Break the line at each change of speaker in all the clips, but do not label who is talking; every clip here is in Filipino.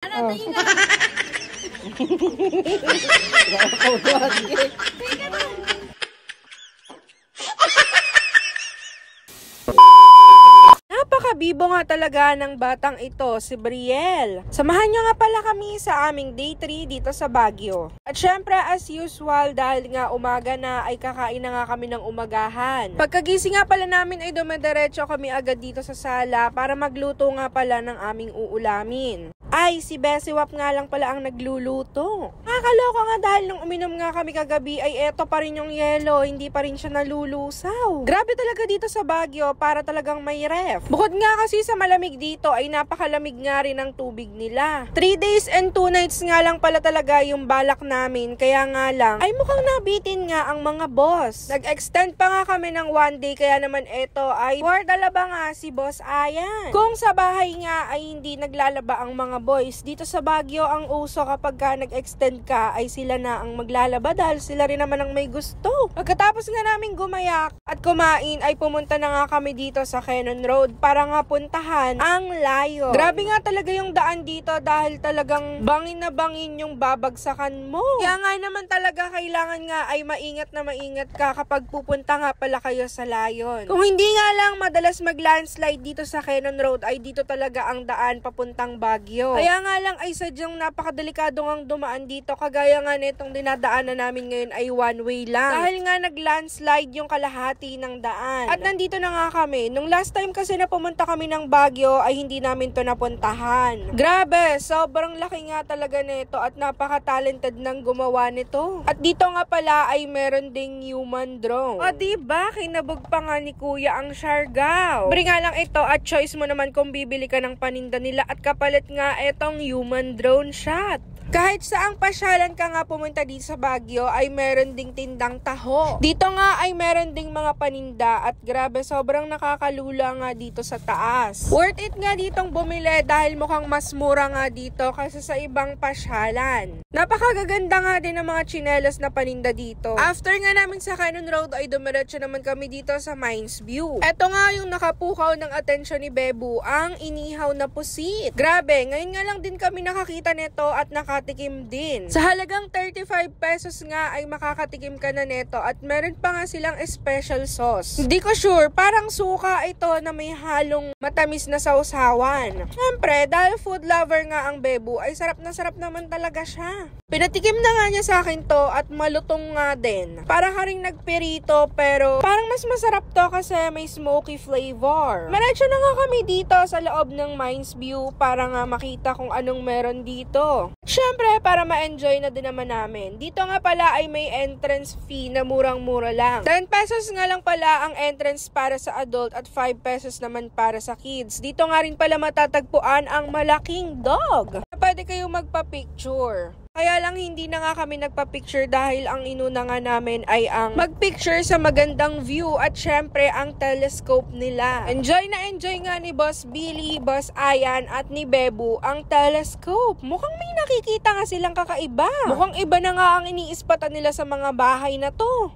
Ano tingin ka? Napakabibo nga talaga ng batang ito, si Brielle. Samahan nyo nga pala kami sa aming day 3 dito sa Baguio. At syempre as usual, dahil nga umaga na ay kakain na nga kami ng umagahan. Pagkagising nga pala namin ay dumediretso kami agad dito sa sala para magluto nga pala ng aming uulamin. Ay, si Besiwap nga lang pala ang nagluluto. Nakakaloka nga dahil nung uminom nga kami kagabi ay eto pa rin yung yelo, hindi pa rin siya nalulusaw. Grabe talaga dito sa Baguio, para talagang may ref. Bukod nga kasi sa malamig dito ay napakalamig nga rin ang tubig nila. 3 days and 2 nights nga lang pala talaga yung balak namin, kaya nga lang ay mukhang nabitin nga ang mga boss. Nag-extend pa nga kami ng 1 day, kaya naman eto ay for dalaba nga si Boss Ayan. Kung sa bahay nga ay hindi naglalaba ang mga boys, dito sa Baguio ang uso kapag ka nag-extend ka ay sila na ang maglalaba dahil sila rin naman ang may gusto. Pagkatapos nga namin gumayak at kumain ay pumunta na nga kami dito sa Cannon Road para nga puntahan ang Lion. Grabe nga talaga yung daan dito dahil talagang bangin na bangin yung babagsakan mo. Kaya nga naman talaga kailangan nga ay maingat na maingat ka kapag pupunta nga pala kayo sa Lion. Kung hindi nga lang madalas mag-landslide dito sa Cannon Road ay dito talaga ang daan papuntang Baguio. Kaya nga lang ay sadyang napakadelikado ngang dumaan dito, kagaya nga nitong dinadaanan namin ngayon ay one way lang. Dahil nga nag-landslide yung kalahati ng daan. At nandito na nga kami. Nung last time kasi na pumunta kami ng Baguio ay hindi namin to napuntahan. Grabe, sobrang laki nga talaga nito at napaka-talented ng gumawa nito. At dito nga pala ay meron ding human drone. O diba, kinabog pa nga ni Kuya ang Siargao. Bring nga lang ito at choice mo naman kung bibili ka ng paninda nila at kapalit nga etong human drone shot. Kahit saang pasyalan ka nga pumunta dito sa Baguio ay meron ding tindang taho. Dito nga ay meron ding mga paninda at grabe sobrang nakakalula nga dito sa taas. Worth it nga ditong bumili dahil mukhang mas mura nga dito kaysa sa ibang pasyalan. Napakagaganda nga din ng mga tsinelas na paninda dito. After nga namin sa Cannon Road ay dumiretso naman kami dito sa Mines View. Eto nga yung nakapukaw ng atensyon ni Bebu, ang inihaw na pusit. Grabe, ngayon nga lang din kami nakakita nito at nakatikim din. Sa halagang 35 pesos nga ay makakatikim ka na neto at meron pa nga silang special sauce. Hindi ko sure, parang suka ito na may halong matamis na sausawan. Siyempre, dahil food lover nga ang Bebu ay sarap na sarap naman talaga siya. Pinatikim na nga niya sa akin to at malutong nga din. Para ka ring nagpirito pero parang mas masarap to kasi may smoky flavor. Diretso na nga kami dito sa loob ng Mines View para nga makita kung anong meron dito. Siyempre, para ma-enjoy na din naman namin. Dito nga pala ay may entrance fee na murang-mura lang. 10 pesos nga lang pala ang entrance para sa adult at 5 pesos naman para sa kids. Dito nga rin pala matatagpuan ang malaking dog. Pwede kayong magpa-picture. Kaya lang hindi na nga kami nagpa-picture dahil ang inuna nga namin ay ang mag-picture sa magandang view at syempre ang telescope nila. Enjoy na enjoy nga ni Boss Billy, Boss Ayan at ni Bebu ang telescope. Mukhang may nakikita nga silang kakaiba. Mukhang iba na nga ang iniispatan nila sa mga bahay na to.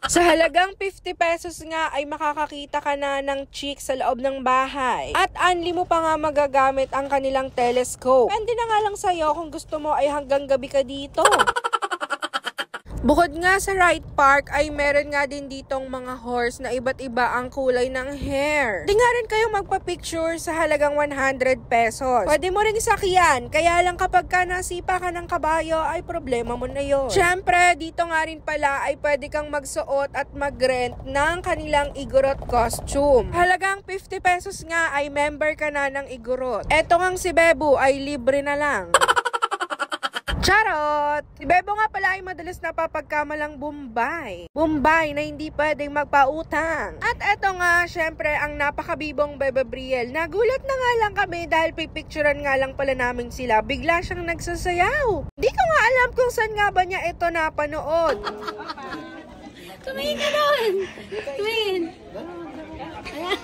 Sa halagang 50 pesos nga ay makakakita ka na ng chick sa loob ng bahay. At unli mo pa nga magagamit ang kanilang telescope. Pwede na nga lang sa'yo kung gusto mo ay hanggang gabi ka dito. Bukod nga sa Right Park ay meron nga din ditong mga horse na iba't iba ang kulay ng hair. Di nga rin kayo magpa-picture sa halagang 100 pesos. Pwede mo ring sakyan, kaya lang kapag ka nasipa ka ng kabayo ay problema mo na yun. Siyempre, dito nga rin pala ay pwede kang magsuot at mag-rent ng kanilang Igorot costume. Halagang 50 pesos nga ay member ka na ng Igorot. Eto ngang si Bebu ay libre na lang. Charot! Si Bebo nga pala ay madalas napapagkamalang Bombay. Bombay na hindi pwedeng magpautang. At eto nga, syempre, ang napakabibong Bebe Brielle. Nagulat na nga lang kami dahil pipicturan nga lang pala namin sila. Bigla siyang nagsasayaw. Di ko nga alam kung saan nga ba niya ito napanood.
Tumingin ka doon! Tumingin! Ayan.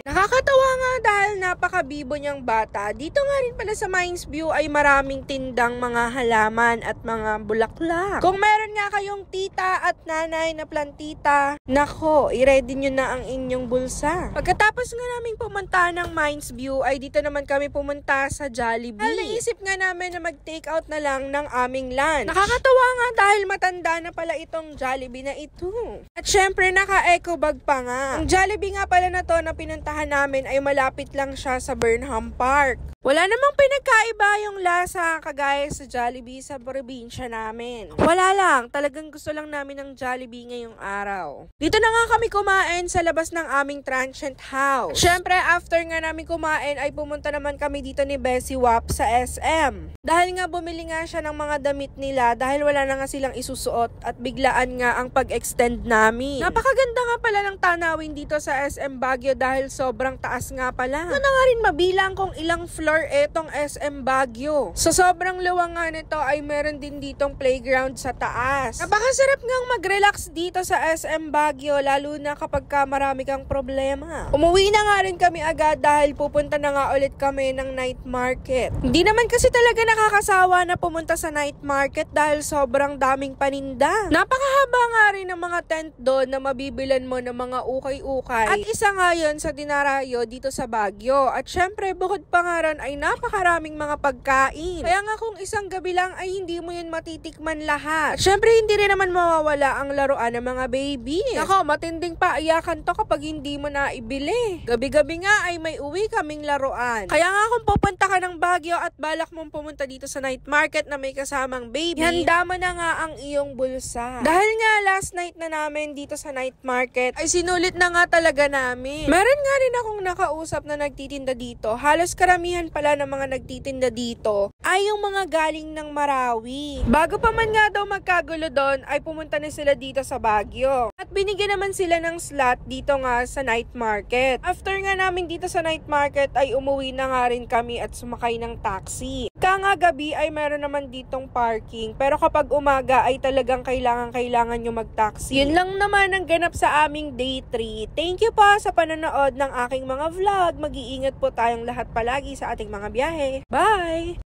Nakakatawa nga dahil napakabibo niyang bata. Dito nga rin pala sa Mines View ay maraming tindang mga halaman at mga bulaklak. Kung meron nga kayong tita at nanay na plantita, nako, i-ready nyo na ang inyong bulsa. Pagkatapos nga namin pumunta ng Mines View ay dito naman kami pumunta sa Jollibee. Naisip nga namin na mag-take out na lang ng aming lunch. Nakakatawa nga dahil matanda na pala itong Jollibee na ito. At syempre naka-eco bag pa nga. Ang Jollibee nga pala na to na pinuntahan namin ay malapit lang siya sa Burnham Park. Wala namang pinagkaiba yung lasa kagaya sa Jollibee sa probinsya namin. Wala lang, talagang gusto lang namin ng Jollibee ngayong araw. Dito na nga kami kumain sa labas ng aming transient house. Syempre, after nga namin kumain ay pumunta naman kami dito ni Bessie Wap sa SM. Dahil nga bumili nga siya ng mga damit nila dahil wala na nga silang isusuot at biglaan nga ang pag-extend namin. Napakaganda nga pala ng tanawin dito sa SM Baguio dahil sobrang taas nga pala. Ito na nga rin mabilang kung ilang floor etong SM Baguio. Sa sobrang luwang nga nito ay meron din ditong playground sa taas. Napakasarap ngang mag-relax dito sa SM Baguio lalo na kapag marami kang problema. Umuwi na nga rin kami agad dahil pupunta na nga ulit kami ng night market. Hindi naman kasi talaga nakakasawa na pumunta sa night market dahil sobrang daming paninda. Napakahaba nga rin ng mga tent doon na mabibilan mo ng mga ukay-ukay. At isa nga yun sa dinarayo dito sa Baguio. At syempre bukod pa nga ron ay napakaraming mga pagkain. Kaya nga kung isang gabi lang ay hindi mo yun matitikman lahat. At syempre hindi rin naman mawawala ang laruan ng mga baby. Nako, matinding paiyakan to kapag hindi mo na ibili. Gabi-gabi nga ay may uwi kaming laruan. Kaya nga kung pupunta ka ng Baguio at balak mong pumunta dito sa night market na may kasamang baby, handa mo na nga ang iyong bulsa. Dahil nga last night na namin dito sa night market ay sinulit na nga talaga namin. Meron nga rin akong nakausap na nagtitinda dito. Halos karamihan pala ng mga nagtitinda dito ay yung mga galing ng Marawi. Bago pa man nga daw magkagulo doon ay pumunta na sila dito sa Baguio. At binigyan naman sila ng slot dito nga sa night market. After nga namin dito sa night market ay umuwi na nga rin kami at sumakay ng taxi. Kaya nga gabi ay meron naman ditong parking pero kapag umaga ay talagang kailangan nyo mag-taxi. Yun lang naman ang ganap sa aming day 3. Thank you pa sa panonood ng aking mga vlog. Mag-iingat po tayong lahat palagi sa ating mga biyahe. Bye!